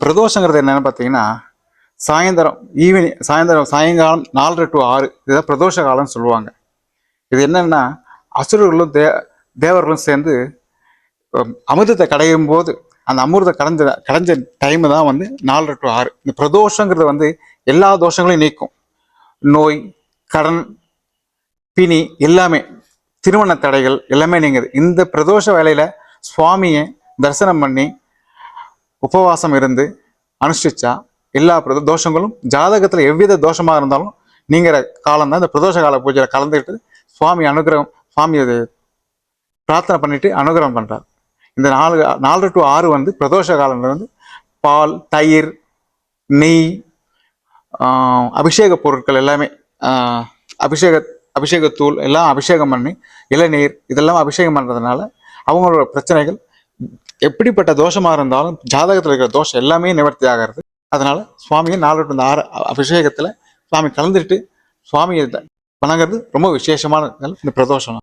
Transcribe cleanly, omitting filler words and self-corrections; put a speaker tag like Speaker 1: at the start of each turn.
Speaker 1: பிரதோஷங்கிறது என்னன்னு பார்த்தீங்கன்னா சாயங்காலம் 4 to 6 இதுதான் பிரதோஷ காலம்னு சொல்லுவாங்க. இது என்னன்னா அசுரர்களும் தேவர்களும் சேர்ந்து அமிர்தத்தை கடையும் போது அந்த அமிர்தம் கடைஞ்ச டைம் தான் 4 to 6. இந்த பிரதோஷங்கிறது எல்லா தோஷங்களையும் நீக்கும். நோய், கடன், பிணி எல்லாமே, திருமண தடைகள் எல்லாமே நீங்குது. இந்த பிரதோஷ வேலையில சுவாமியை தரிசனம் பண்ணி உபவாசம் இருந்து அனுஷ்டிச்சா எல்லா தோஷங்களும் ஜாதகத்துல எவ்வித தோஷமா இருந்தாலும் நீங்கிற காலம் தான் இந்த பிரதோஷ கால பூஜையில கலந்துக்கிட்டு சுவாமி பிரார்த்தனை பண்ணிட்டு அனுகிரகம் பண்றார். இந்த 4 to 6 பிரதோஷ காலம் பால், தயிர், நெய், அபிஷேக பொருட்கள் எல்லாமே, அபிஷேகத்தூள் எல்லாம் அபிஷேகம் பண்ணி, இளநீர் இதெல்லாம் அபிஷேகம் பண்றதுனால அவங்களோட பிரச்சனைகள் எப்படிப்பட்ட தோஷமா இருந்தாலும் ஜாதகத்தில் இருக்கிற தோஷம் எல்லாமே நிவர்த்தி ஆகிறது. அதனால சுவாமியை 4 to 6 அபிஷேகத்துல சுவாமி கலந்துட்டு சுவாமியை வணங்குறது ரொம்ப விசேஷமான இந்த பிரதோஷம்.